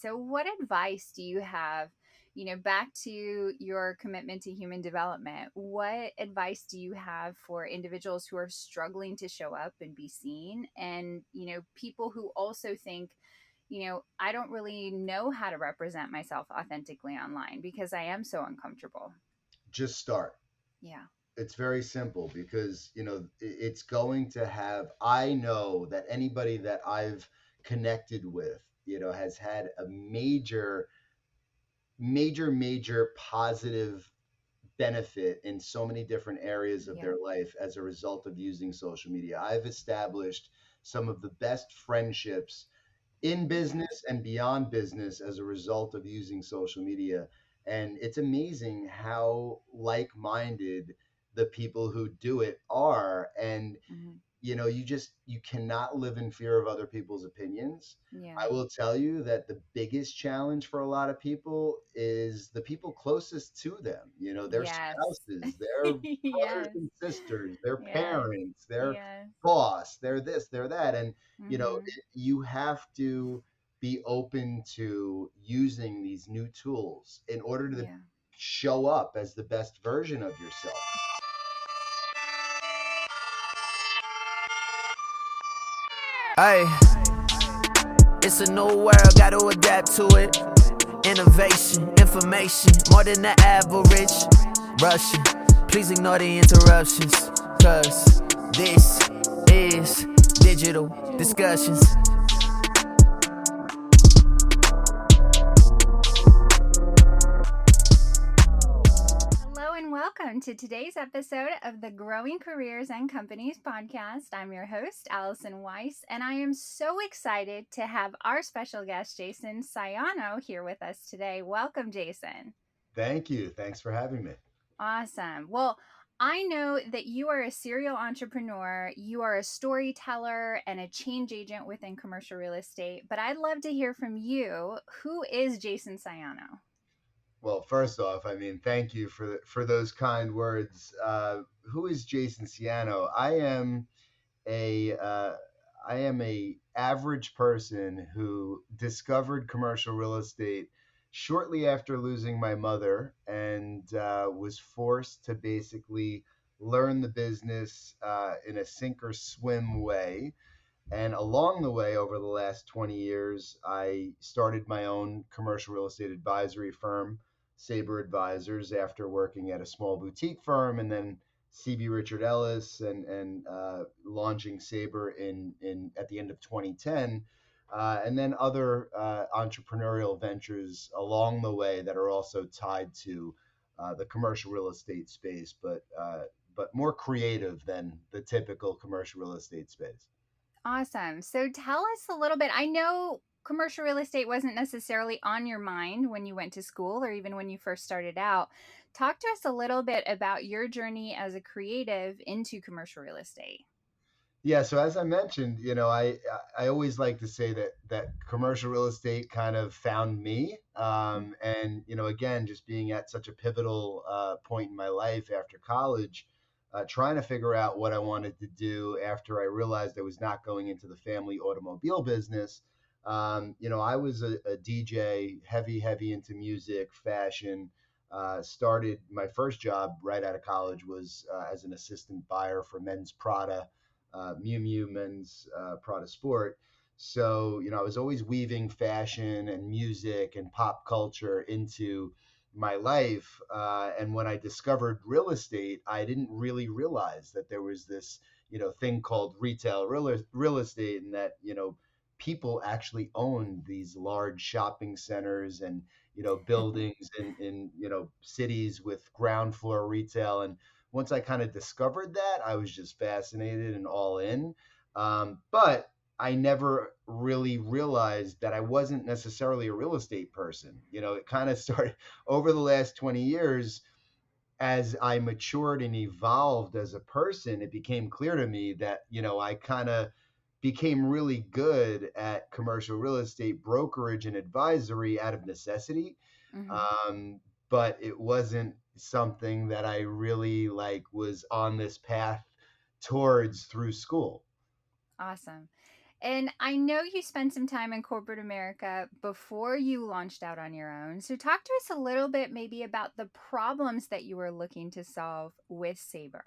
So what advice do you have, back to your commitment to human development? What advice do you have for individuals who are struggling to show up and be seen? And, people who also think, I don't really know how to represent myself authentically online because I am so uncomfortable. Just start. Yeah. It's very simple because, it's going to have, I know that anybody that I've connected with, has had a major positive benefit in so many different areas of Yeah. their life as a result of using social media. I've established some of the best friendships in Yeah. business and beyond business as a result of using social media. And it's amazing how like minded the people who do it are. And Hmm. you cannot live in fear of other people's opinions. Yeah. I will tell you that the biggest challenge for a lot of people is the people closest to them, their Yes. spouses, their brothers Yes. and sisters, their Yes. parents, their Yes. boss, their this, their that. And Hmm. you have to be open to using these new tools in order to Yeah. show up as the best version of yourself. Hey, it's a new world, gotta adapt to it. Innovation, information, more than the average. Rushing, please ignore the interruptions. Cause this is digital discussions. Hello and welcome to today's episode of the Growing Careers and Companies podcast. I'm your host, Allison Weiss, and I am so excited to have our special guest, Jayson Siano, here with us today. Welcome, Jayson. Thank you. Thanks for having me. Awesome. Well, I know that you are a serial entrepreneur, you are a storyteller and a change agent within commercial real estate, but I'd love to hear from you. Who is Jayson Siano? Well, first off, I mean, thank you for those kind words. Who is Jayson Siano? A uh, I am a average person who discovered commercial real estate shortly after losing my mother, and was forced to basically learn the business in a sink or swim way. And along the way, over the last 20 years, I started my own commercial real estate advisory firm, Sabre Advisors, after working at a small boutique firm, and then CB Richard Ellis, and launching Sabre in at the end of 2010, and then other entrepreneurial ventures along the way that are also tied to the commercial real estate space, but more creative than the typical commercial real estate space. Awesome. So tell us a little bit. I know commercial real estate wasn't necessarily on your mind when you went to school or even when you first started out. Talk to us a little bit about your journey as a creative into commercial real estate. Yeah, so as I mentioned, I always like to say that commercial real estate kind of found me, and again, just being at such a pivotal point in my life after college, trying to figure out what I wanted to do after I realized I was not going into the family automobile business. I was a DJ, heavy into music, fashion. Started my first job right out of college was as an assistant buyer for men's Prada, Miu Miu men's Prada Sport. So, I was always weaving fashion and music and pop culture into my life. And when I discovered real estate, I didn't really realize that there was this, thing called retail real estate, and that, people actually owned these large shopping centers and, buildings in cities with ground floor retail. And once I kind of discovered that, I was just fascinated and all in. But I never really realized that I wasn't necessarily a real estate person. It kind of started over the last 20 years as I matured and evolved as a person. It became clear to me that, I kind of became really good at commercial real estate brokerage and advisory out of necessity. Hmm. um, but it wasn't something that I really was on this path towards through school. Awesome. And I know you spent some time in corporate America before you launched out on your own. So talk to us a little bit maybe about the problems that you were looking to solve with Sabre.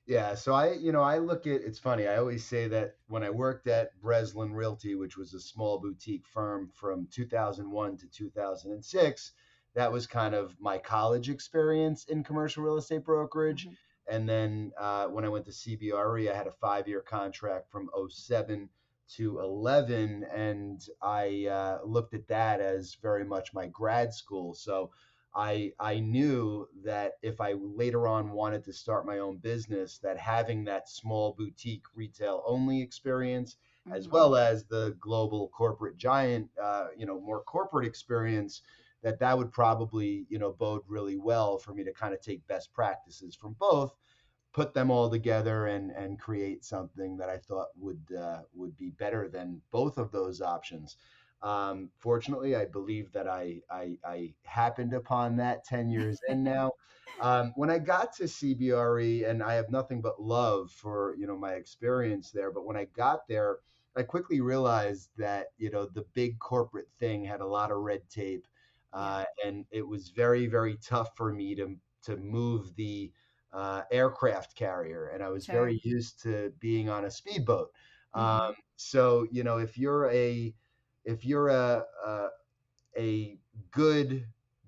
Yeah, so I look at, it's funny. I always say that when I worked at Breslin Realty, which was a small boutique firm from 2001 to 2006, that was kind of my college experience in commercial real estate brokerage. Mm-hmm. And then when I went to CBRE, I had a 5-year contract from '07 to 11, and I looked at that as very much my grad school. So I knew that if I later on wanted to start my own business, that having that small boutique retail only experience, as Mm-hmm. well as the global corporate giant, more corporate experience, that would probably, bode really well for me to kind of take best practices from both, put them all together, and create something that I thought would be better than both of those options. Fortunately, I believe that I happened upon that 10 years in now. When I got to CBRE, and I have nothing but love for my experience there, but when I got there, I quickly realized that the big corporate thing had a lot of red tape, Yeah, and it was very, very tough for me to move the aircraft carrier, and I was sure. very used to being on a speedboat. Mm-hmm. So if you're a good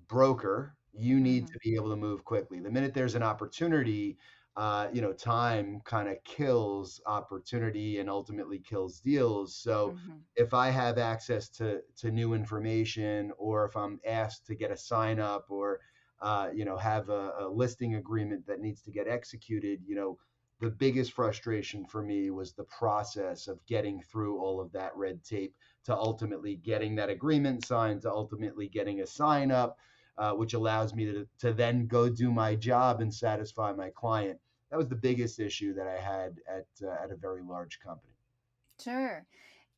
broker, you need Mm-hmm. to be able to move quickly. The minute there's an opportunity, time kind of kills opportunity and ultimately kills deals. So Mm-hmm. if I have access to new information, or if I'm asked to get a sign up, or have a listing agreement that needs to get executed, the biggest frustration for me was the process of getting through all of that red tape to ultimately getting that agreement signed, to ultimately getting a sign up, which allows me to then go do my job and satisfy my client. That was the biggest issue that I had at a very large company. Sure.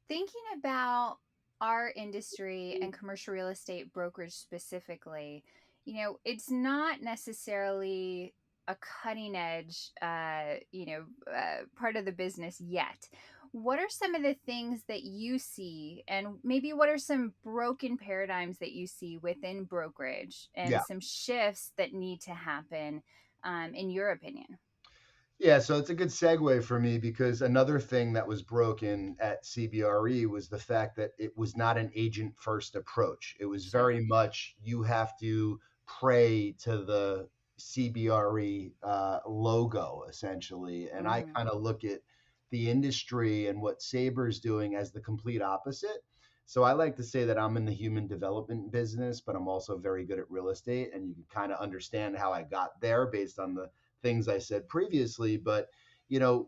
Thinking about our industry and commercial real estate brokerage specifically, it's not necessarily a cutting edge, part of the business yet. What are some of the things that you see, and maybe what are some broken paradigms that you see within brokerage and Yeah. some shifts that need to happen, in your opinion? Yeah, so it's a good segue for me, because another thing that was broken at CBRE was the fact that it was not an agent first approach. It was Sure. very much, you have to pray to the CBRE logo, essentially. And I Mm-hmm. kind of look at the industry and what Sabre's doing as the complete opposite. So I like to say that I'm in the human development business, but I'm also very good at real estate. And you can kind of understand how I got there based on the things I said previously. But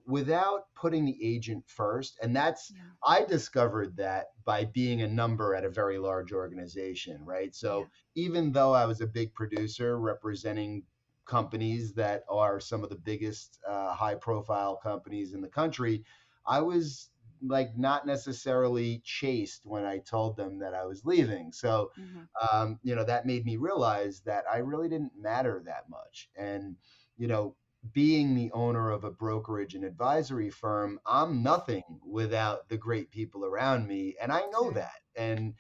without putting the agent first, and that's, Yeah. I discovered that by being a number at a very large organization, right? Yeah. So even though I was a big producer representing companies that are some of the biggest high profile companies in the country, I was like not necessarily chased when I told them that I was leaving. So Mm-hmm. that made me realize that I really didn't matter that much. And you know, being the owner of a brokerage and advisory firm, I'm nothing without the great people around me, and I know Sure. that. And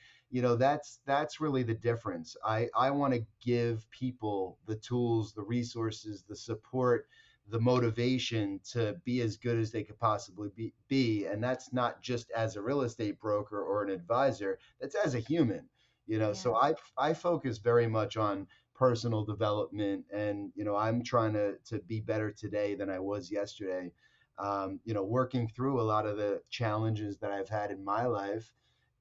that's really the difference. I want to give people the tools, the resources, the support, the motivation to be as good as they could possibly be. And that's not just as a real estate broker or an advisor, that's as a human. Yeah. So I focus very much on personal development, and I'm trying to be better today than I was yesterday. Working through a lot of the challenges that I've had in my life,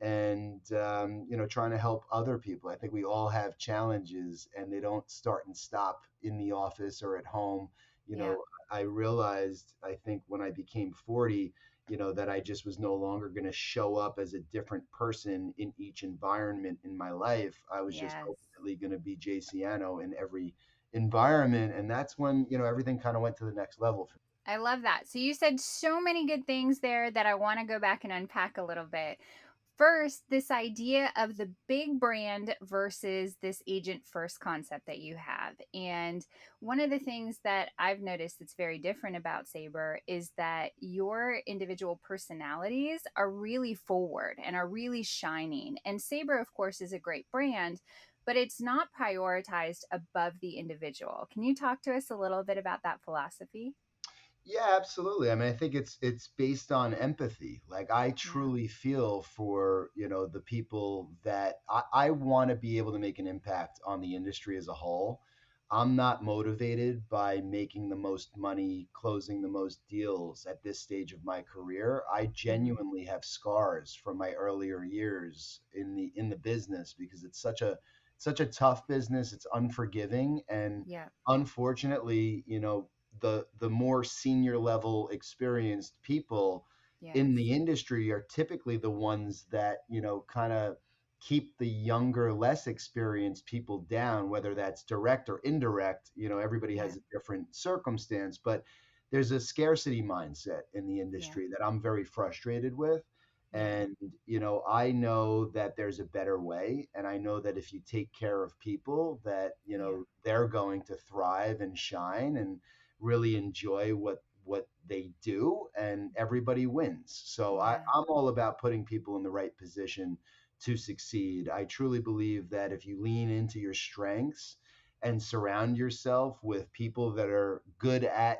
and trying to help other people. I think we all have challenges, and they don't start and stop in the office or at home. you Yeah. know I realized, I think, when I became 40, that I just was no longer going to show up as a different person in each environment in my life. I was just Yes. ultimately going to be Jay Siano in every environment. And that's when, everything kind of went to the next level for me. I love that. So you said so many good things there that I want to go back and unpack a little bit. First, this idea of the big brand versus this agent first concept that you have. And one of the things that I've noticed that's very different about Sabre is that your individual personalities are really forward and are really shining. And Sabre, of course, is a great brand, but it's not prioritized above the individual. Can you talk to us a little bit about that philosophy? Yeah, absolutely. I mean, I think it's based on empathy. Like I Yeah. truly feel for, the people that I want to be able to make an impact on the industry as a whole. I'm not motivated by making the most money, closing the most deals at this stage of my career. I Hmm. genuinely have scars from my earlier years in the business because it's such a tough business. It's unforgiving, and Yeah. unfortunately, the more senior level experienced people in Yes. the industry are typically the ones that kind of keep the younger, less experienced people down, whether that's direct or indirect. Everybody Yeah. has a different circumstance, but there's a scarcity mindset in the Yeah. industry that I'm very frustrated with. Yeah. And I know that there's a better way, and I know that if you take care of people, that Yeah. they're going to thrive and shine and really enjoy what they do, and everybody wins. So Yeah. I'm all about putting people in the right position to succeed. I truly believe that if you lean into your strengths and surround yourself with people that are good at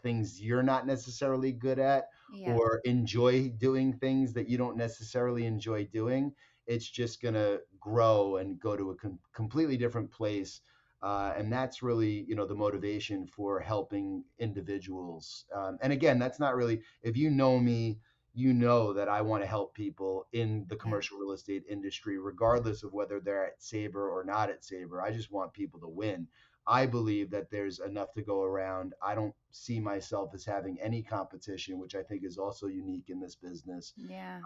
things you're not necessarily good at, Yeah. or enjoy doing things that you don't necessarily enjoy doing, it's just going to grow and go to a completely different place. And that's really, the motivation for helping individuals. And again, that's not really, if you know me, you know that I want to help people in the Yeah. commercial real estate industry, regardless of whether they're at Sabre or not at Sabre. I just want people to win. I believe that there's enough to go around. I don't see myself as having any competition, which I think is also unique in this business. Yeah.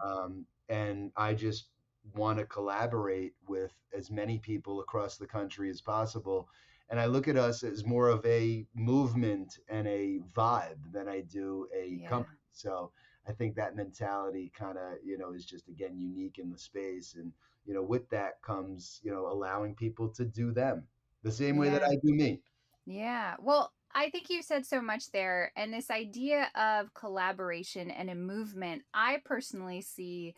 And I just want to collaborate with as many people across the country as possible. And I look at us as more of a movement and a vibe than I do a Yeah. company. So I think that mentality kind of, is just again unique in the space. And, with that comes, allowing people to do them the same way that Yeah. I do me. Yeah. Well, I think you said so much there. And this idea of collaboration and a movement, I personally see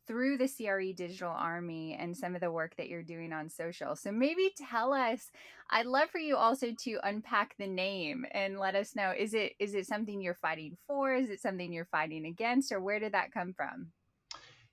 through the CRE Digital Army and some of the work that you're doing on social. So maybe tell us, I'd love for you also to unpack the name and let us know, is it something you're fighting for? Is it something you're fighting against? Or where did that come from?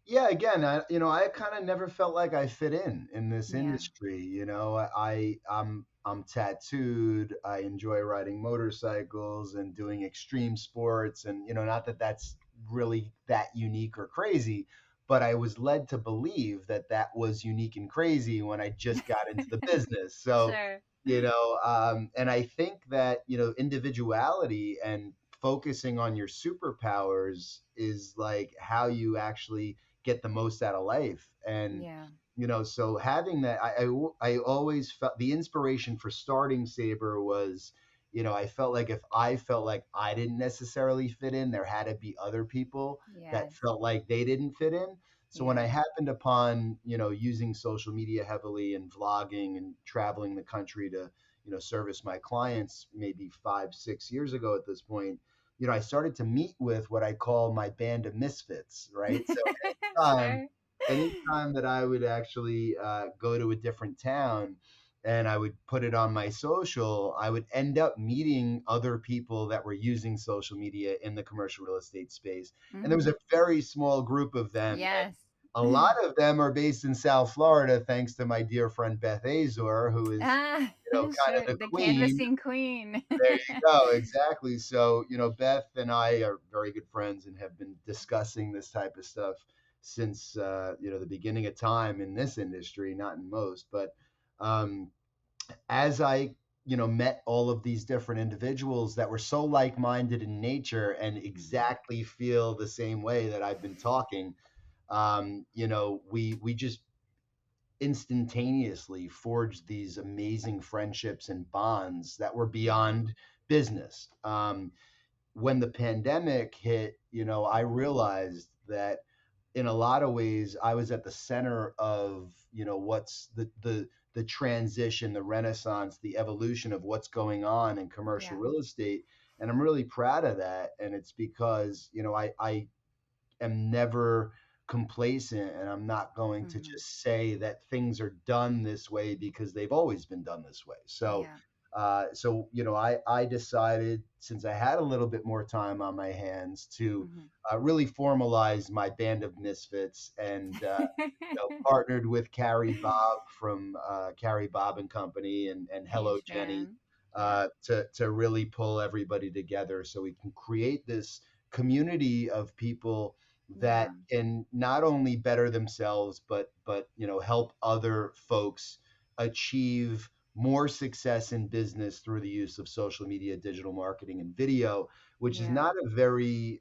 Yeah, again, I kind of never felt like I fit in this Yeah. industry. I'm tattooed. I enjoy riding motorcycles and doing extreme sports, and not that that's really that unique or crazy, but I was led to believe that that was unique and crazy when I just got into the business. So, Sure. and I think that individuality and focusing on your superpowers is like how you actually get the most out of life. And Yeah. so having that, I always felt the inspiration for starting Sabre was, I felt like if I felt like I didn't necessarily fit in, there had to be other people that Yes. felt like they didn't fit in. So when Yeah. I happened upon, using social media heavily and vlogging and traveling the country to, service my clients maybe 5, 6 years ago at this point, I started to meet with what I call my band of misfits, right? So anytime, Sure. anytime that I would actually go to a different town and I would put it on my social, I would end up meeting other people that were using social media in the commercial real estate space. And there was Hmm. a very small group of them. And Yes. a lot of them are based in South Florida, thanks to my dear friend Beth Azor, who is, Ah, kind of sure. the The queen. canvassing queen. There you go. Exactly. So, Beth and I are very good friends and have been discussing this type of stuff since, the beginning of time in this industry, not in most. But um, as I, met all of these different individuals that were so like minded in nature and Mhm. exactly feel the same way that I've been talking, we just instantaneously forged these amazing friendships and bonds that were Yeah. beyond business. When the pandemic hit, I Mhm. realized that in a lot of ways, I was at the center of, what's the transition, the renaissance, the evolution of what's going on in commercial Yeah. real estate. And I'm really proud of that. And it's because, I am never complacent, and I'm not going to Mm-hmm. just say that things are done this way because they've always been done this way. So, Yeah. I decided, since I had a little bit more time on my hands, to Mm-hmm. really formalize my band of misfits, and partnered with Carrie Bob from Carrie Bob and Company, and Hello Huge Jenny, fan. Yeah. to really pull everybody together so we can create this community of people that Yeah. can not only better themselves, but help other folks achieve more success in business through the use of social media, digital marketing, and video, which is Yeah. not a very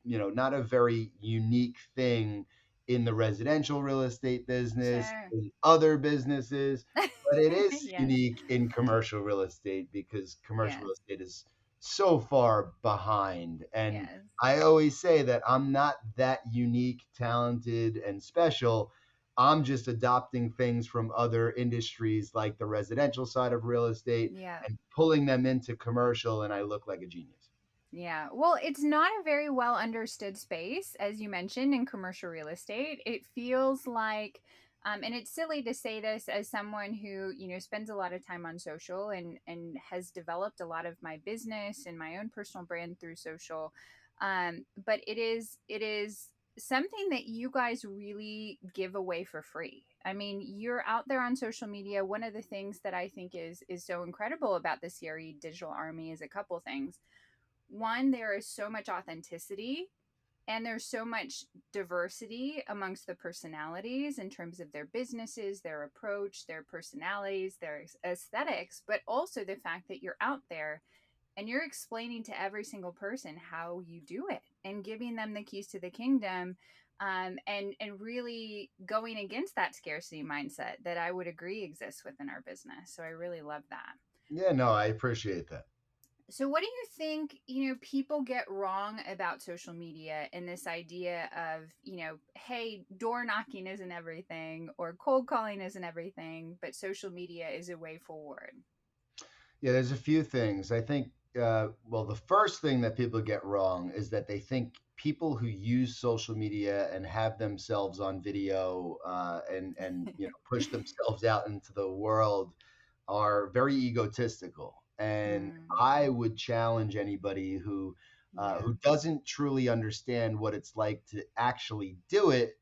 not a very unique thing in the residential real estate business, Sure. in other businesses, but it is Yes. unique in commercial real estate because commercial Yes. real estate is so far behind. And Yes. I always say that I'm not that unique, talented, and special. I'm just adopting things from other industries like the residential side of real estate Yeah. and pulling them into commercial, and I look like a genius. Yeah. Well, it's not a very well understood space, as you mentioned, in commercial real estate. It feels like, and it's silly to say this as someone who, spends a lot of time on social and has developed a lot of my business and my own personal brand through social. But it is something that you guys really give away for free. I mean, you're out there on social media. One of the things that I think is so incredible about the CRE Digital Army is a couple things. One, there is so much authenticity and there's so much diversity amongst the personalities in terms of their businesses, their approach, their personalities, their aesthetics, but also the fact that you're out there and you're explaining to every single person how you do it and giving them the keys to the kingdom, and really going against that scarcity mindset that I would agree exists within our business. So I really love that. Yeah, no, I appreciate that. So what do you think, people get wrong about social media and this idea of, hey, door knocking isn't everything or cold calling isn't everything, but social media is a way forward? Yeah, there's a few things. I think, well, the first thing that people get wrong is that they think people who use social media and have themselves on video, and push themselves out into the world are very egotistical. And Mm, I would challenge anybody yeah, who doesn't truly understand what it's like to actually do it,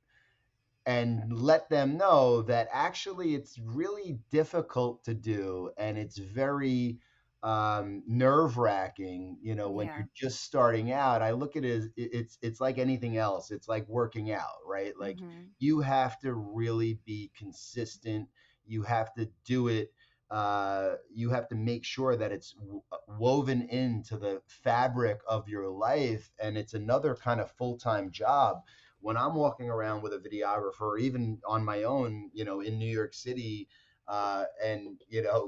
and let them know that actually it's really difficult to do, and it's very nerve wracking. When yeah, you're just starting out, I look at it as it's like anything else. It's like working out, right? Like, mm-hmm, you have to really be consistent. You have to do it. You have to make sure that it's woven into the fabric of your life, and it's another kind of full-time job. When I'm walking around with a videographer, or even on my own, in New York City, and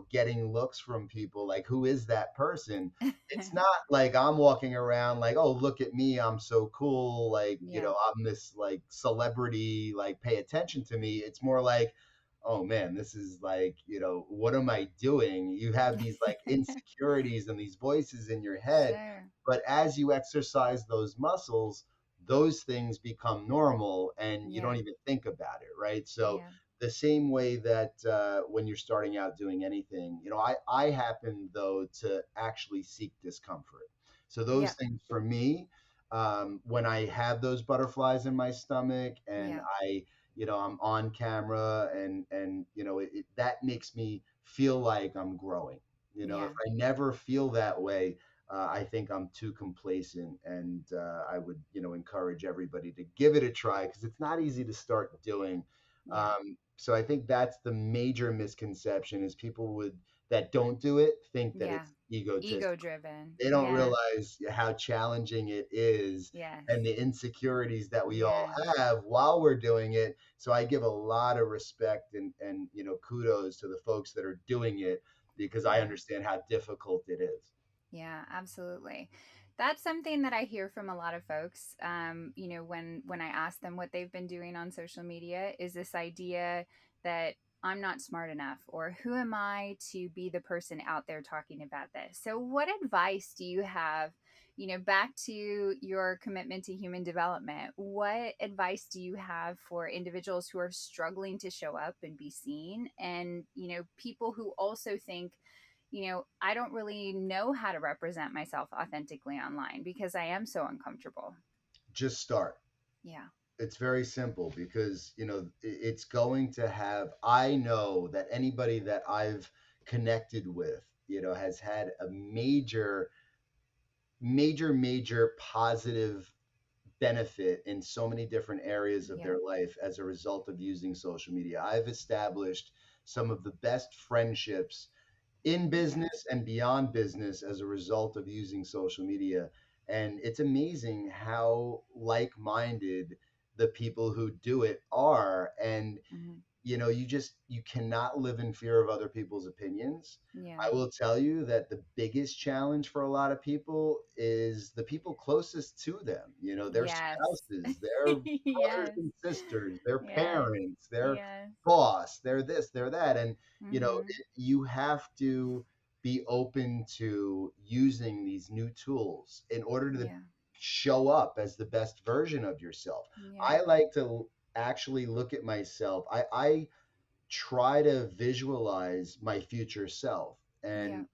getting looks from people like, who is that person? It's not like I'm walking around like, oh, look at me, I'm so cool, like, yeah, I'm this like celebrity, like, pay attention to me. It's more like, oh man, this is like, what am I doing? You have these like insecurities and these voices in your head, sure, but as you exercise those muscles, those things become normal and you don't yeah, even think about it, right? So yeah, the same way that when you're starting out doing anything, I happen though to actually seek discomfort. So those yeah, things for me, when I have those butterflies in my stomach, and yeah, I'm on camera, and that makes me feel like I'm growing. If yeah, I never feel that way, I think I'm too complacent, and I would, encourage everybody to give it a try because it's not easy to start doing. yeah, So I think that's the major misconception, is people that don't do it think that yeah. it's Ego egotistical. driven. They don't Yeah, realize how challenging it is, yes, and the insecurities that we all yes, have while we're doing it. So I give a lot of respect and kudos to the folks that are doing it, because I yeah. understand how difficult it is. Yeah, absolutely. That's something that I hear from a lot of folks. When I ask them what they've been doing on social media, is this idea that I'm not smart enough, or who am I to be the person out there talking about this? So, what advice do you have? Back to your commitment to human development, what advice do you have for individuals who are struggling to show up and be seen? And, people who also think, I don't really know how to represent myself authentically online because I am so uncomfortable. Just start. Yeah. It's very simple because, it's going to have, I know that anybody that I've connected with, has had a major, major, major positive benefit in so many different areas of Yeah. their life as a result of using social media. I've established some of the best friendships in Yeah. business and beyond business as a result of using social media. And it's amazing how like-minded the people who do it are. And Hmm. you cannot live in fear of other people's opinions. Yeah. I will tell you that the biggest challenge for a lot of people is the people closest to them, their Yes. spouses, their brothers Yes. and sisters, their Yes. parents, their Yes. boss, their this, their that. And Hmm. you have to be open to using these new tools in order to Yeah. show up as the best version of yourself. Yeah. I like to actually look at myself. I try to visualize my future self. Yeah. And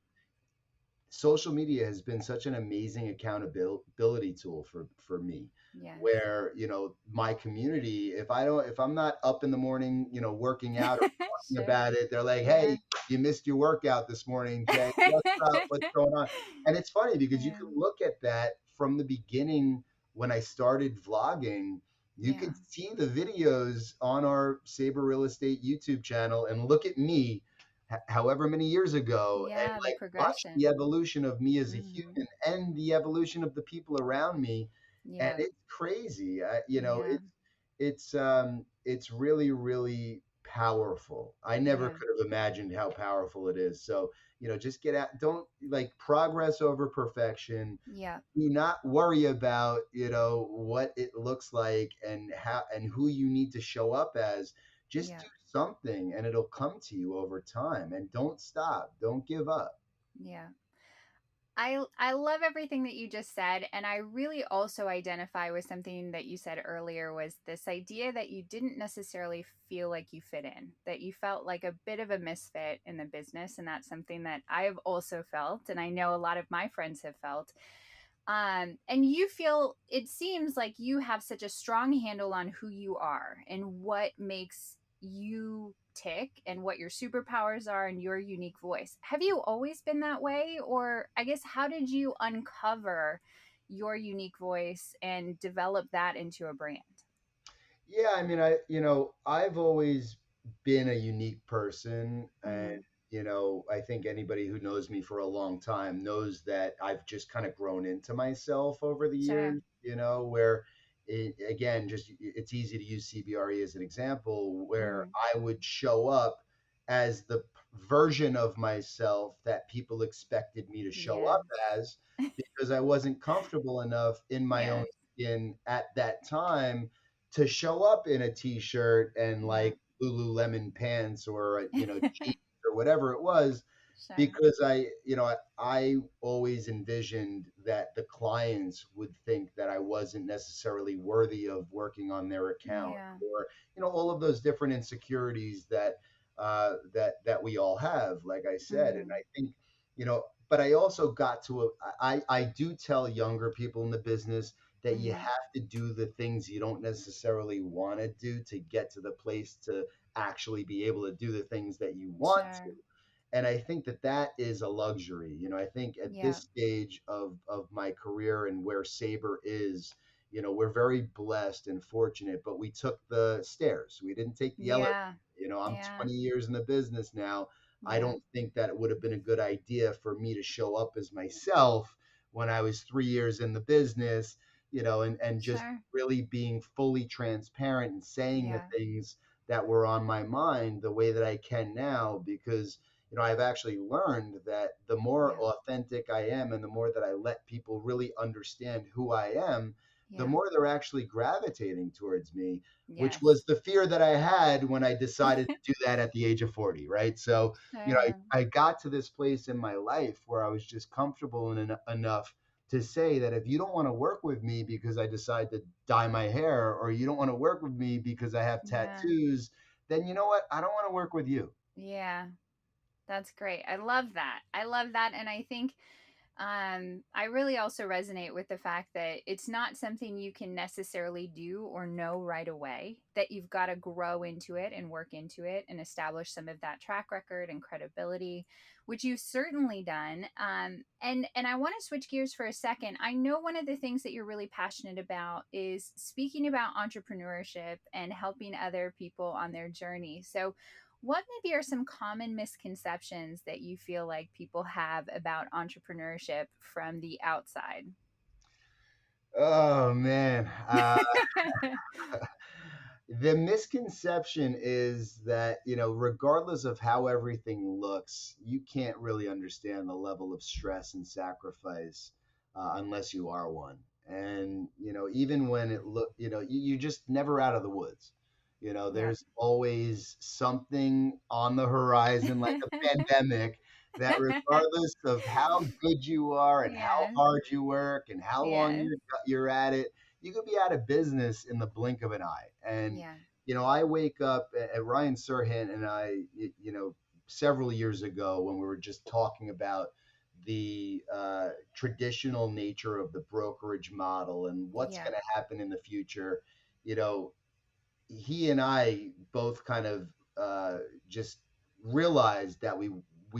social media has been such an amazing accountability tool for me, Yes. where my community, if I'm not up in the morning working out or talking Sure. about it, they're like, Yeah. hey, you missed your workout this morning, Jay, what's up, what's going on? And it's funny because you Yeah. can look at that from the beginning. When I started vlogging, you Yeah. could see the videos on our Sabre Real Estate YouTube channel and look at me however many years ago, and Yeah. The like watch the progression. evolution of me as a Hmm. human and the evolution of the people around me. And Yeah. it's crazy. Yeah. It's really, really powerful. I never Yeah. could have imagined how powerful it is. So just get out. Don't like progress over perfection. Yeah. Do not worry about what it looks like and how and who you need to show up as. Just Yeah. do something and it'll come to you over time. And don't stop, don't give up. Yeah. I love everything that you just said, and I really also identify with something that you said earlier, was this idea that you didn't necessarily feel like you fit in, that you felt like a bit of a misfit in the business, and that's something that I've also felt, and I know a lot of my friends have felt. And you feel, it seems like you have such a strong handle on who you are and what makes you tick and what your superpowers are and your unique voice. Have you always been that way? Or I guess, how did you uncover your unique voice and develop that into a brand? Yeah, I mean, I've always been a unique person, and Mm-hmm. I think anybody who knows me for a long time knows that I've just kind of grown into myself over the Sure. years. Where again, just it's easy to use CBRE as an example, where Mm-hmm. I would show up as the version of myself that people expected me to show Yes. up as, because I wasn't comfortable enough in my own Yes. skin at that time to show up in a t-shirt and Yeah. like Lululemon pants or jeans or whatever it was, Sure. because I always envisioned that the clients would think that I wasn't necessarily worthy of working on their account, Yeah. or all of those different insecurities that we all have, like I said. And Mm-hmm. I think but I also got to I do tell younger people in the business that you Mm-hmm. have to do the things you don't necessarily want to do to get to the place to actually be able to do the things that you want to. Sure. And I think that is a luxury. I think at Yeah. this stage of my career and where Sabre is, we're very blessed and fortunate, but we took the stairs. We didn't take the elevator. Yeah. I'm Yeah. 20 years in the business now. I Yeah. don't think that it would have been a good idea for me to show up as myself when I was 3 years in the business, and just Sure. really being fully transparent and saying the Yeah. things that were on my mind the way that I can now, because I've actually learned that the more Yeah. authentic I am and the more that I let people really understand who I am, the Yeah. more they're actually gravitating towards me, which Yes. was the fear that I had when I decided to do that at the age of 40, right? So, Sure. I got to this place in my life where I was just comfortable enough to say that if you don't want to work with me because I decide to dye my hair, or you don't want to work with me because I have Yeah. tattoos, then you know what? I don't want to work with you. Yeah. That's great. I love that. I love that. And I think I really also resonate with the fact that it's not something you can necessarily do or know right away, that you've got to grow into it and work into it and establish some of that track record and credibility, which you've certainly done. And I want to switch gears for a second. I know one of the things that you're really passionate about is speaking about entrepreneurship and helping other people on their journey. So what maybe are some common misconceptions that you feel like people have about entrepreneurship from the outside? Oh man. The misconception is that, regardless of how everything looks, you can't really understand the level of stress and sacrifice unless you are one. And, even when it look, you're just never out of the woods. Yep. There's always something on the horizon, like a pandemic, that regardless of how good you are and how Yeah. hard you work and how long Yes. you're at it, you could be out of business in the blink of an eye. And, Yeah. I wake up at Ryan Serhant and I, several years ago when we were just talking about the traditional nature of the brokerage model and what's Yeah. going to happen in the future, you know, he and I both kind of uh, just realized that we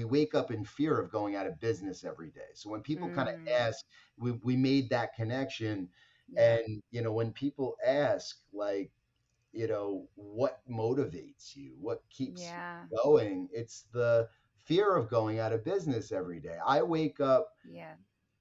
wake up in fear of going out of business every day. So when people kind of Mm. ask, we made that connection. Yeah. And, when people ask, like, what motivates you, what keeps Yeah. you going, it's the fear of going out of business every day. I wake up Yeah.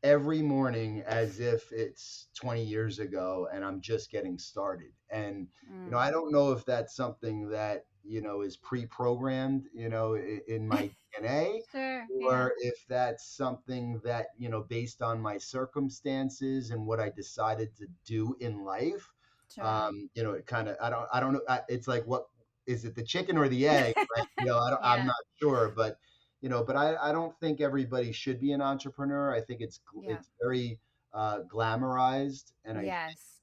every morning as if it's 20 years ago and I'm just getting started. And, I Mm. don't know if that's something that, is pre-programmed, in my DNA, Sure. Yeah. or if that's something that, based on my circumstances and what I decided to do in life, Sure. it kind of, I don't know. It's like, what is it, the chicken or the egg? Right? I'm Yeah. not sure, but I don't think everybody should be an entrepreneur. I think Yeah. it's very glamorized, and I think Yes.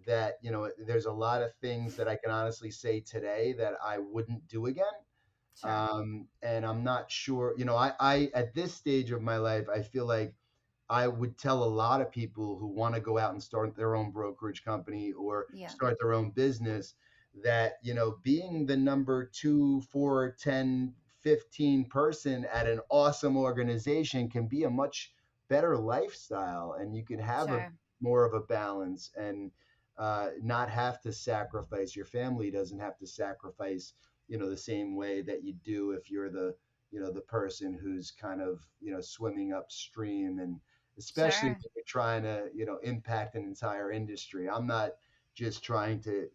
that there's a lot of things that I can honestly say today that I wouldn't do again. Sure. And I'm not sure. I at this stage of my life, I feel like I would tell a lot of people who want to go out and start their own brokerage company or Yeah. start their own business that, being the number 2, 4, 10, 15 person at an awesome organization can be a much better lifestyle, and you can have a Sure. more of a balance and not have to sacrifice. Your family doesn't have to sacrifice, the same way that you do if you're the person who's kind of, swimming upstream, and especially when Sure. you're trying to, impact an entire industry. I'm not just trying to,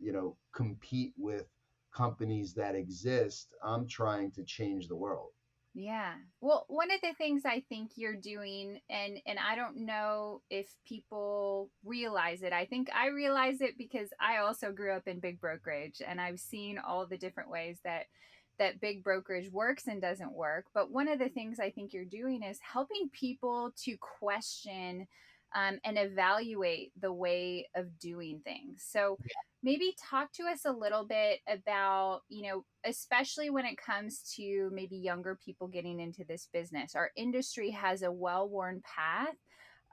compete with companies that exist. I'm trying to change the world. Yeah. Well, one of the things I think you're doing, and I don't know if people realize it. I think I realize it because I also grew up in big brokerage, and I've seen all the different ways that big brokerage works and doesn't work. But one of the things I think you're doing is helping people to question and evaluate the way of doing things. So maybe talk to us a little bit about, especially when it comes to maybe younger people getting into this business. Our industry has a well-worn path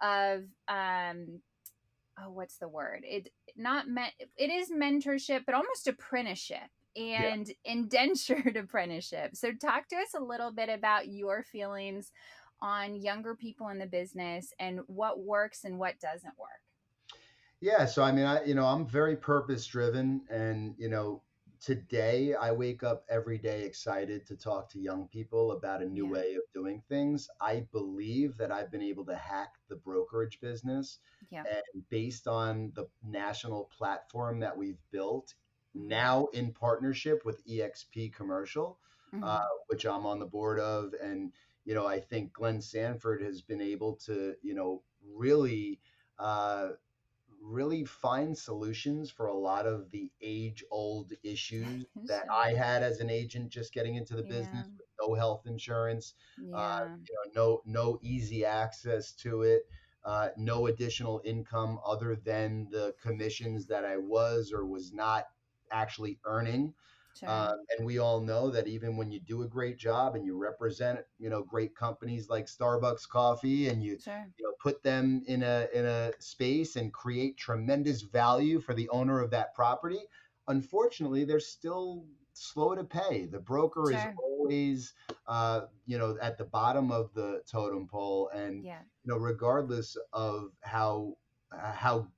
of oh, what's the word? It is mentorship, but almost apprenticeship Yeah. and indentured apprenticeship. So talk to us a little bit about your feelings on younger people in the business and what works and what doesn't work. Yeah, so I mean, I'm very purpose driven, and today I wake up every day excited to talk to young people about a new Yeah. way of doing things. I believe that I've been able to hack the brokerage business, Yeah. and based on the national platform that we've built, now in partnership with EXP Commercial, uh, Mm-hmm. which I'm on the board of. And, I think Glenn Sanford has been able to, really, uh, really find solutions for a lot of the age old issues that Sure. I had as an agent just getting into the Yeah. business with no health insurance, Yeah. no easy access to it, no additional income other than the commissions that I was or was not actually earning. Sure. And we all know that even when you do a great job and you represent, great companies like Starbucks Coffee, and you, Sure. put them in a space and create tremendous value for the owner of that property, unfortunately, they're still slow to pay. The broker is Sure. always, at the bottom of the totem pole, and Yeah. regardless of how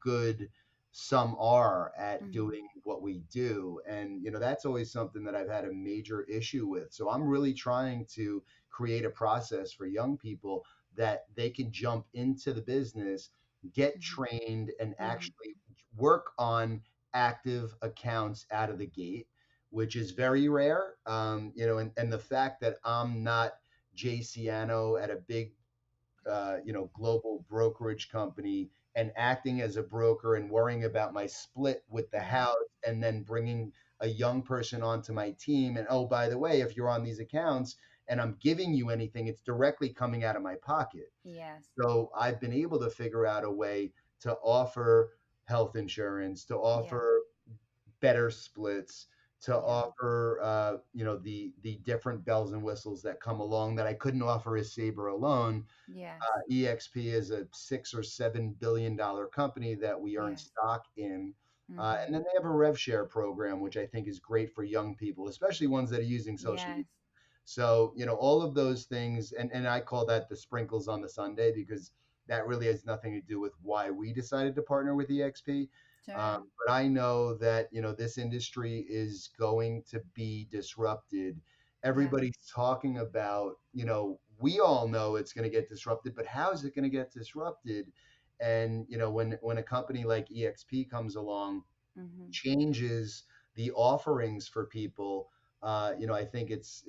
good some are at Mm-hmm. doing what we do. And that's always something that I've had a major issue with. So I'm really trying to create a process for young people that they can jump into the business, get trained, and Mm-hmm. actually work on active accounts out of the gate, which is very rare. And the fact that I'm not Jay Siano at a big global brokerage company and acting as a broker and worrying about my split with the Yeah. house, and then bringing a young person onto my team. And oh, by the way, if you're on these accounts and I'm giving you anything, it's directly coming out of my pocket. Yes. So I've been able to figure out a way to offer health insurance, to Yeah. offer better splits, to Yeah. offer the different bells and whistles that come along that I couldn't offer as Sabre alone. Yes. EXP is a $6 or $7 billion company that we earn Yes. stock in. Mm-hmm. And then they have a rev share program, which I think is great for young people, especially ones that are using social Yes. media. So, all of those things, and I call that the sprinkles on the sundae, because that really has nothing to do with why we decided to partner with EXP. Sure. But I know that, this industry is going to be disrupted. Yeah. Everybody's talking about, we all know it's going to get disrupted, but how is it going to get disrupted? And, when a company like EXP comes along, Mm-hmm. changes the offerings for people, I think it's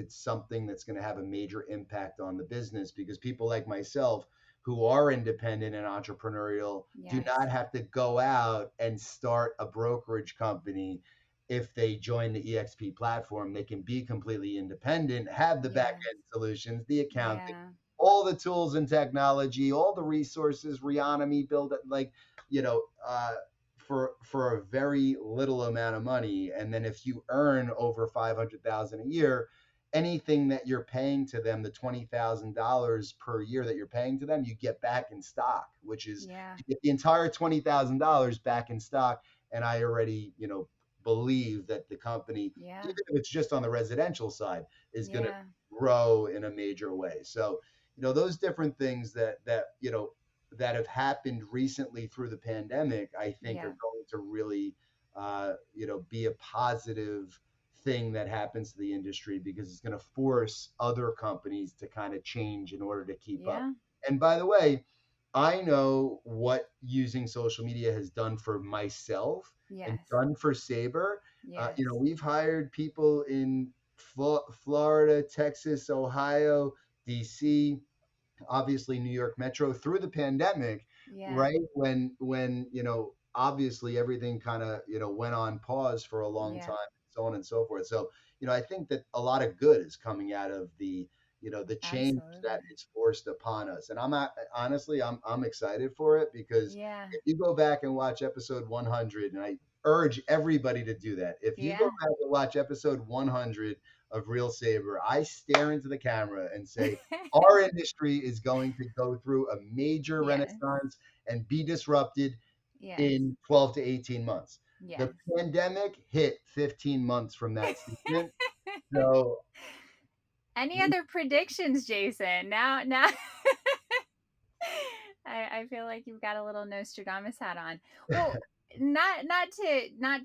something that's going to have a major impact on the business, because people like myself who are independent and entrepreneurial do Yes. not have to go out and start a brokerage company. If they join the EXP platform, they can be completely independent, have the back Yes. end solutions, the accounting, Yeah. all the tools and technology, all the resources, Reonomy, build it, like, you know, uh, for a very little amount of money. And then if you earn over 500,000 a year, anything that you're paying to them, the $20,000 per year that you're paying to them, you get back in stock, which is, Yeah. you get the entire $20,000 back in stock. And I already, believe that the company, Yeah. even if it's just on the residential side, is going to Yeah. grow in a major way. So, those different things that have happened recently through the pandemic, I think Yeah. are going to really, be a positive thing that happens to the industry, because it's going to force other companies to kind of change in order to keep up. Yeah. And by the way, I know what using social media has done for myself and Yes. done for Sabre. Yes. We've hired people in Florida, Texas, Ohio, DC, obviously New York Metro through the pandemic, Yeah. right? When obviously everything kind of went on pause for a long Yeah. time, so on and so forth. So I think that a lot of good is coming out of the change that Absolutely. is forced upon us. And honestly, I'm excited for it, because Yeah. if you go back and watch episode 100, and I urge everybody to do that, if you go Yeah. back and watch episode 100 of Real Sabre, I stare into the camera and say, our industry is going to go through a major Yes. renaissance and be disrupted Yes. in 12 to 18 months. Yes. The pandemic hit 15 months from that statement. So Any we, other predictions, Jayson? Now I feel like you've got a little Nostradamus hat on. Well, not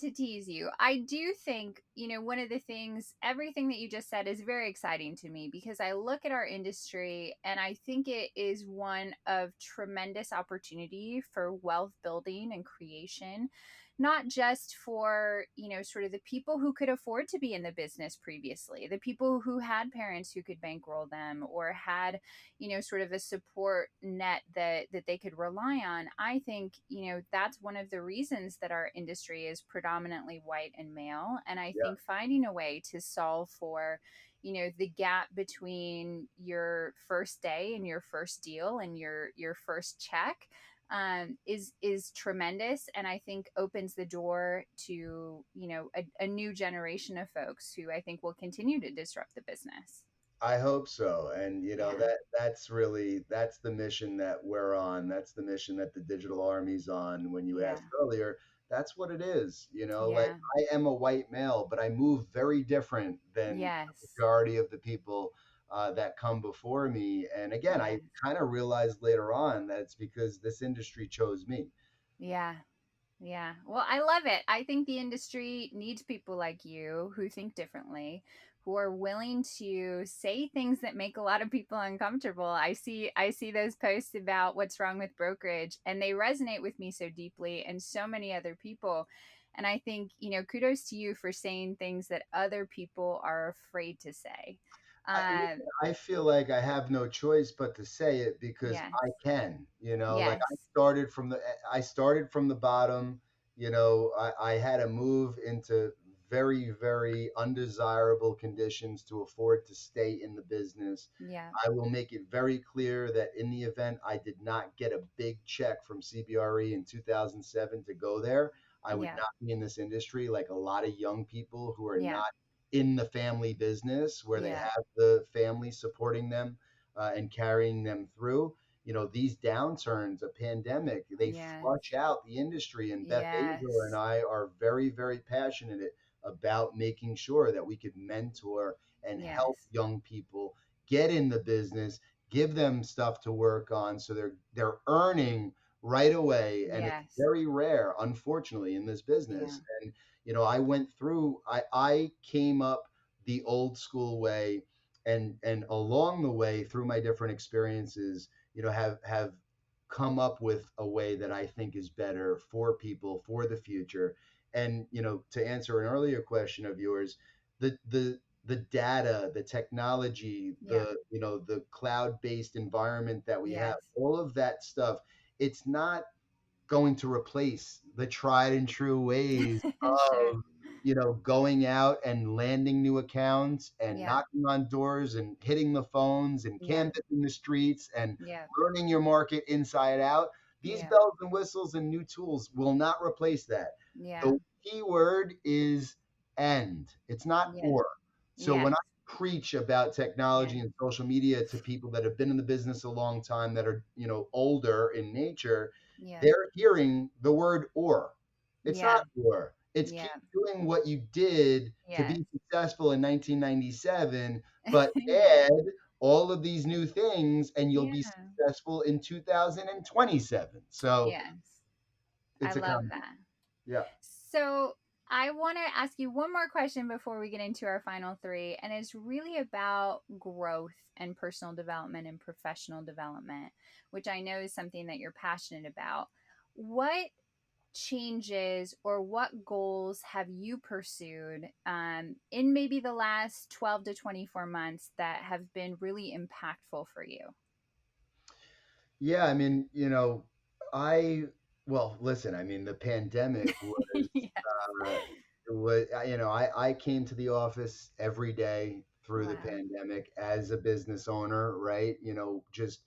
to tease you. I do think, one of the things, everything that you just said is very exciting to me, because I look at our industry and I think it is one of tremendous opportunity for wealth building and creation. not just for, sort of the people who could afford to be in the business previously, the people who had parents who could bankroll them or had, sort of a support net that they could rely on. I think, that's one of the reasons that our industry is predominantly white and male. And I Yeah. think finding a way to solve for, the gap between your first day and your first deal and your first check, is tremendous, and I think opens the door to, a new generation of folks who I think will continue to disrupt the business. I hope so. And Yeah, that's the mission that we're on. That's the mission that the Digital Army's on. When you yeah, asked earlier, that's what it is. Like yeah, I am a white male, but I move very different than the yes, majority of the people that come before me. And again, I yes, kind of realized later on that it's because this industry chose me. yeah. Yeah. Well, I love it. I think the industry needs people like you who think differently, who are willing to say things that make a lot of people uncomfortable. I see those posts about what's wrong with brokerage, and they resonate with me so deeply and so many other people. And I think, kudos to you for saying things that other people are afraid to say. Listen, Um, I feel like I have no choice but to say it because yes. I can, like Yes. I started from the bottom, I had to move into very, very undesirable conditions to afford to stay in the business. Yeah. I will make it very clear that in the event I did not get a big check from CBRE in 2007 to go there, I would Yeah. not be in this industry like a lot of young people who are Yeah. not in the family business where they Yeah. have the family supporting them and carrying them through. These downturns, a pandemic, they Yes. flush out the industry. And Beth Azor and Yes. I are very, very passionate about making sure that we could mentor and help Yes. young people get in the business, give them stuff to work on so they're earning right away. And it's Yes. very rare, unfortunately, in this Yeah. business. And I came up the old school way, and along the way through my different experiences, have come up with a way that I think is better for people for the future. And to answer an earlier question of yours, the data, the technology, Yeah. the cloud-based environment that we have, Yes. all of that stuff, it's not going to replace the tried and true ways Sure. of going out and landing new accounts and Yeah. knocking on doors and hitting the phones and Yeah. canvassing the streets and Yeah. learning your market inside out. These Yeah. bells and whistles and new tools will not replace that. Yeah. The key word is "and." It's not Yeah. "or." So when I Yes. preach about Yeah. technology and social media to people that have been in the business a long time, that are older in nature, Yeah. they're hearing the word "or." It's Yeah. not "or." It's Yeah. keep doing what you did to Yes. be successful in 1997, but Yeah. add all of these new things and you'll be Yeah. successful in 2027. So Yes. I it's a love combination. that. Yeah. So I want to ask you one more question before we get into our final three, and it's really about growth and personal development and professional development, which I know is something that you're passionate about. What changes or what goals have you pursued in maybe the last 12 to 24 months that have been really impactful for you? Yeah, I mean, I well, listen, I mean, the pandemic Yes. uh, I came to the office every day through the Wow. pandemic as a business owner, right? Just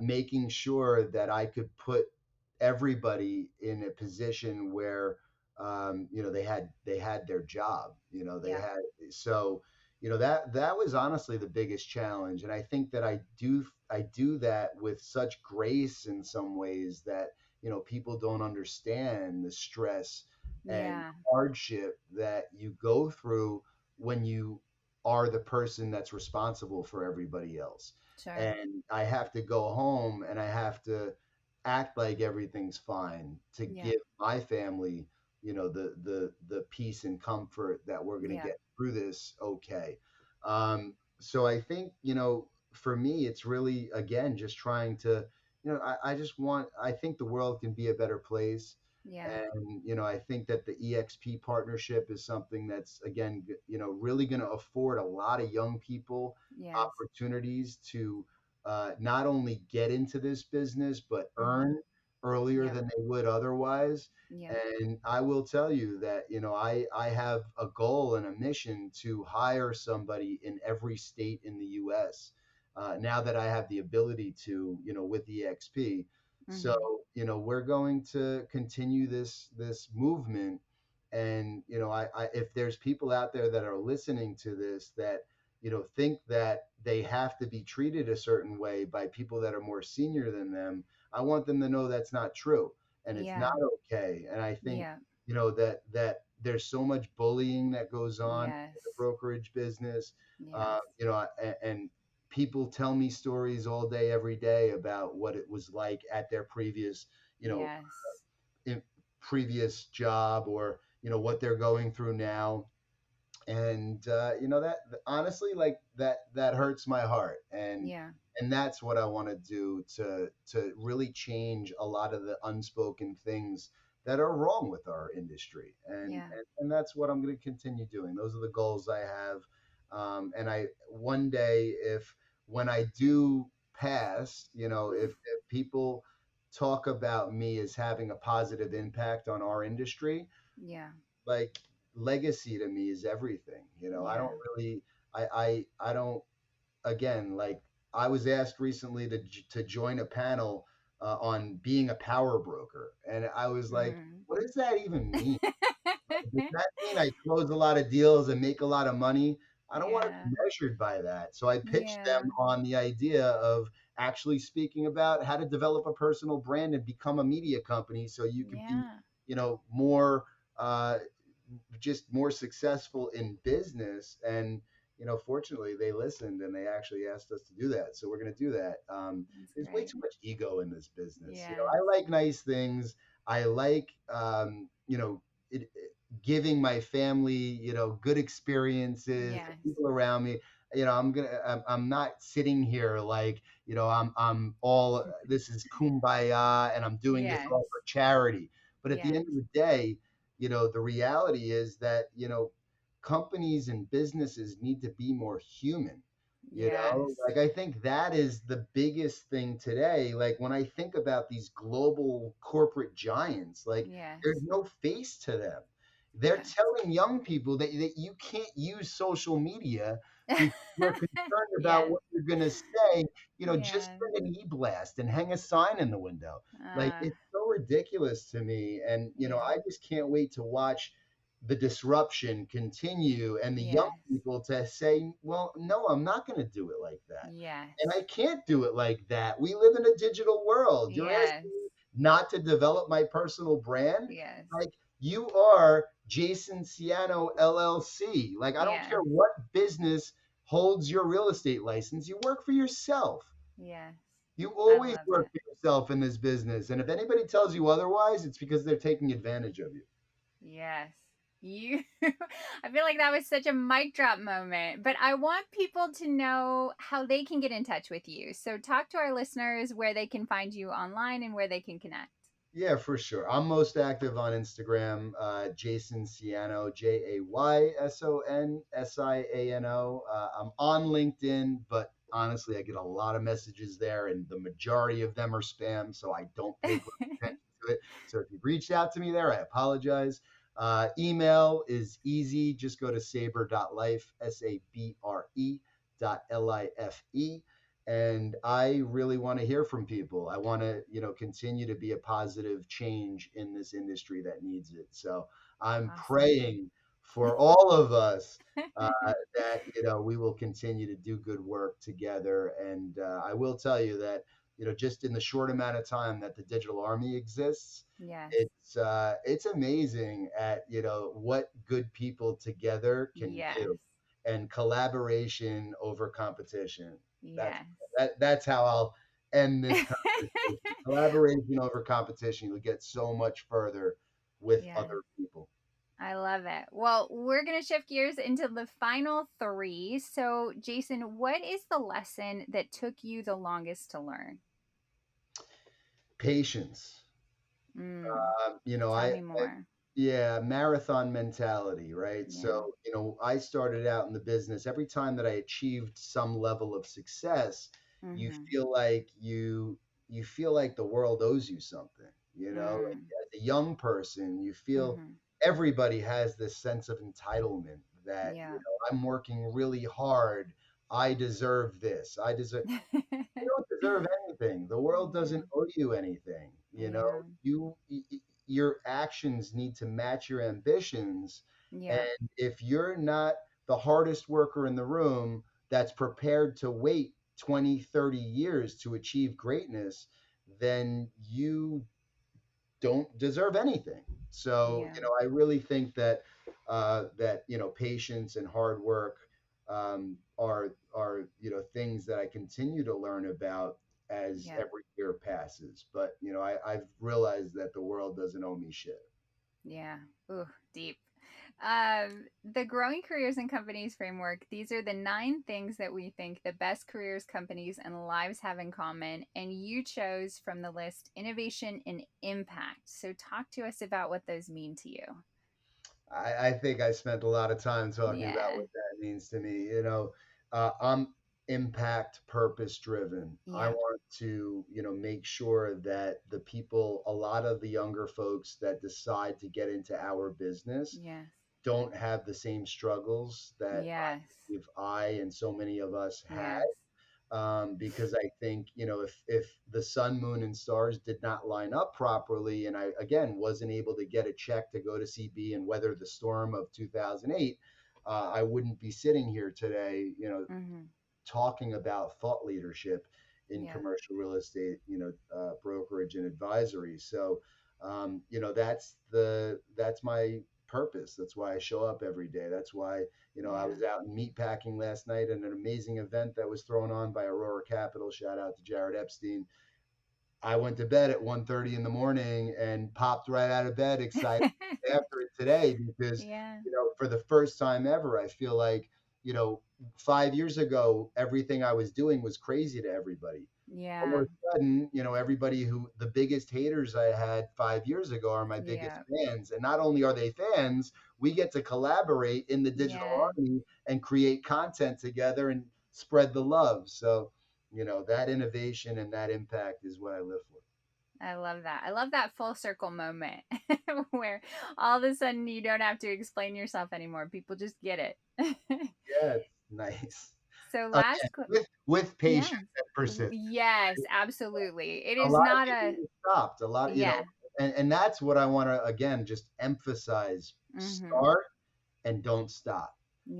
making sure that I could put everybody in a position where they had their job. They Yeah. had so that was honestly the biggest challenge, and I think that I do that with such grace in some ways that people don't understand the stress and Yeah. hardship that you go through when you are the person that's responsible for everybody else. Sure. And I have to go home and I have to act like everything's fine to Yeah. give my family, the peace and comfort that we're going to Yeah. get through this okay. So I think, for me, it's really, again, just trying to, I think the world can be a better place Yeah. And, I think that the EXP partnership is something that's, again, really going to afford a lot of young people Yes. opportunities to not only get into this business, but Mm-hmm. earn earlier Yep. than they would otherwise. Yep. And I will tell you that, I have a goal and a mission to hire somebody in every state in the US. Now that I have the ability to, with EXP. So, Mm-hmm. we're going to continue this movement. And, if there's people out there that are listening to this that, think that they have to be treated a certain way by people that are more senior than them, I want them to know that's not true and it's Yeah. not okay. And I think, Yeah. that there's so much bullying that goes on Yes. in the brokerage business. Yes. And people tell me stories all day, every day about what it was like at their previous, you know, Yes. previous job, or, what they're going through now. And that honestly, like, that hurts my heart. Yeah. And that's what I want to do to really change a lot of the unspoken things that are wrong with our industry. and Yeah. and, and that's what I'm going to continue doing. Those are the goals I have. And I one day, if when I do pass, if people talk about me as having a positive impact on our industry, Yeah. like, legacy to me is everything. I Yeah. don't really, I don't, again, like, I was asked recently to join a panel on being a power broker, and I was like, Mm. what does that even mean? Does that mean I close a lot of deals and make a lot of money? I don't want to Yeah. be measured by that. So I pitched Yeah. them on the idea of actually speaking about how to develop a personal brand and become a media company so you can be, Yeah. more, uh, just more successful in business. And, fortunately, they listened and they actually asked us to do that. So we're going to do that. That's There's way great. too much ego in this business. Yes. I like nice things. I like, giving my family, good experiences, Yes. the people around me. I'm not sitting here like, I'm all, this is kumbaya and I'm doing this Yes. all for charity. But at the Yes. end of the day, the reality is that, companies and businesses need to be more human. Yes. Like, I think that is the biggest thing today. Like, when I think about these global corporate giants, like, Yes. there's no face to them. They're Yes. telling young people that you can't use social media because you're concerned about Yes. what you're going to say. Just Yes. send an e-blast and hang a sign in the window. Like, Uh, it's so ridiculous to me. And, yeah. I just can't wait to watch the disruption continue and the young Yes. people to say, well, no, I'm not going to do it like that. Yes. And I can't do it like that. We live in a digital world. You're Yes. asking me not to develop my personal brand? Yes. Like, you are Jayson Siano LLC. Like, I don't Yes. care what business holds your real estate license. You work for yourself. Yes. You I always love work it. for yourself in this business. And if anybody tells you otherwise, it's because they're taking advantage of you. Yes. You I feel like that was such a mic drop moment, but I want people to know how they can get in touch with you. So talk to our listeners where they can find you online and where they can connect. Yeah, for sure. I'm most active on Instagram, Jayson Siano, JAYSONSIANO. I'm on LinkedIn, but honestly, I get a lot of messages there, and the majority of them are spam, so I don't pay close attention to it. So if you've reached out to me there, I apologize. Email is easy. Just go to sabre.life, SABRE.LIFE. And I really want to hear from people. I want to, continue to be a positive change in this industry that needs it. So I'm Awesome. praying for all of us that, we will continue to do good work together. And I will tell you that, just in the short amount of time that the Digital Army exists, Yes. it's amazing at, what good people together can Yes. do, and collaboration over competition. That's Yes. that's how I'll end this conversation. Collaboration over competition. You'll get so much further with Yes. other people. I love it. Well, we're going to shift gears into the final three. So, Jayson, what is the lesson that took you the longest to learn? Patience. Mm. You know, Tell me more. yeah, marathon mentality, right? Yeah. So, you know, I started out in the business. Every time that I achieved some level of success, you Mm-hmm. feel like you feel like the world owes you something, you know? Mm. As a young person, you feel Mm-hmm. everybody has this sense of entitlement that, you Yeah. know, I'm working really hard. I deserve this. I deserve You don't deserve anything. The world Yeah. doesn't owe you anything. You know, Yeah. your actions need to match your ambitions. Yeah. And if you're not the hardest worker in the room that's prepared to wait 20, 30 years to achieve greatness, then you don't deserve anything. So, Yeah. you know, I really think that you know, patience and hard work are you know, things that I continue to learn about as Yeah. every year passes. But you know, I've realized that the world doesn't owe me shit. Yeah. Ooh, deep. The Growing Careers and Companies framework, these are the 9 things that we think the best careers, companies, and lives have in common. And you chose from the list innovation and impact. So, talk to us about what those mean to you. I think I spent a lot of time talking about Yeah. what that means to me. You know, I'm impact purpose driven. I Yeah. want to, you know, make sure that the people, a lot of the younger folks that decide to get into our business, Yes. don't have the same struggles that Yes. if I and so many of us had. Yes. Because I think, you know, if the sun, moon, and stars did not line up properly, and I again wasn't able to get a check to go to CB and weather the storm of 2008, I wouldn't be sitting here today, you know, Mm-hmm. talking about thought leadership in Yeah. commercial real estate, you know, brokerage and advisory. So, you know, that's my purpose. That's why I show up every day. That's why, you know, I Yeah. was out in meatpacking last night at an amazing event that was thrown on by Aurora Capital. Shout out to Jared Epstein. I went to bed at 1:30 in the morning and popped right out of bed, excited after it today because, Yeah. you know, for the first time ever, I feel like, you know, 5 years ago, everything I was doing was crazy to everybody. All Yeah. of a sudden, you know, everybody who the biggest haters I had 5 years ago are my biggest Yeah. fans. And not only are they fans, we get to collaborate in the digital Yeah. army and create content together and spread the love. So, you know, that innovation and that impact is what I live for. I love that. I love that full circle moment where all of a sudden you don't have to explain yourself anymore. People just get it. Yeah, it's nice. So Again, last qu- with yeah. patience and persistence. Yes, absolutely. It A is lot of not people a get stopped. A lot, you know, yeah. and that's what I want to again just emphasize. Mhm. Start and don't stop.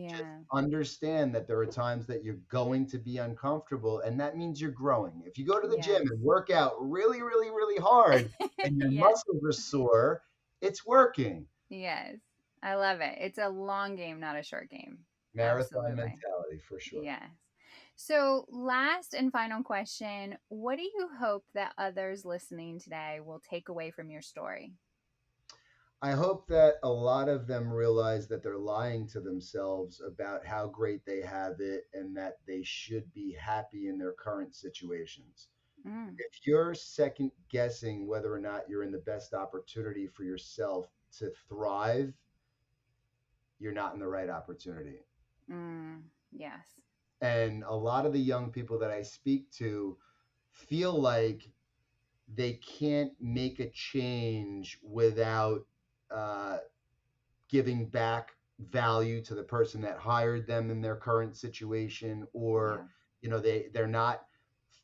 Just Yeah. understand that there are times that you're going to be uncomfortable, and that means you're growing. If you go to the gym Yes. and work out really, really, really hard and your Yes. muscles are sore, it's working. Yes. I love it. It's a long game, not a short game. Marathon Absolutely. mentality for sure. Yes. So, last and final question, what do you hope that others listening today will take away from your story? I hope that a lot of them realize that they're lying to themselves about how great they have it and that they should be happy in their current situations. Mm, If you're second guessing whether or not you're in the best opportunity for yourself to thrive, you're not in the right opportunity. yes. And a lot of the young people that I speak to feel like they can't make a change without uh, giving back value to the person that hired them in their current situation, or Yeah. you know, they're not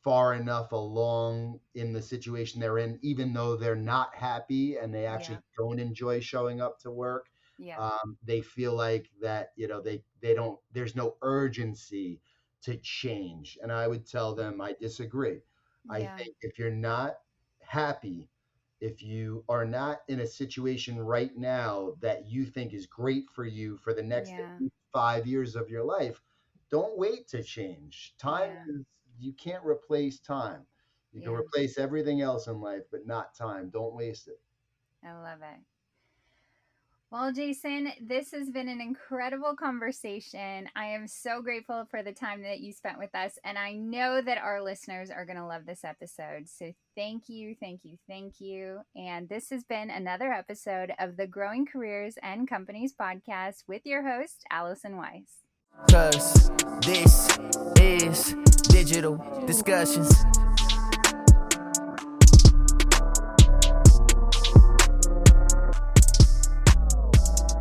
far enough along in the situation they're in, even though they're not happy and they Yeah. actually don't enjoy showing up to work. Yeah. They feel like that, you know, they don't, there's no urgency to change, and I would tell them I disagree. I Yeah. think if you're not happy, if you are not in a situation right now that you think is great for you for the next at Yeah. least 5 years of your life, don't wait to change. Time Yeah. is, you can't replace time. You can Yeah. replace everything else in life, but not time. Don't waste it. I love it. Well, Jayson, this has been an incredible conversation. I am so grateful for the time that you spent with us, and I know that our listeners are going to love this episode. So thank you, thank you, thank you. And this has been another episode of the Growing Careers and Companies podcast with your host, Allison Weiss. 'Cause this is Digital Discussions.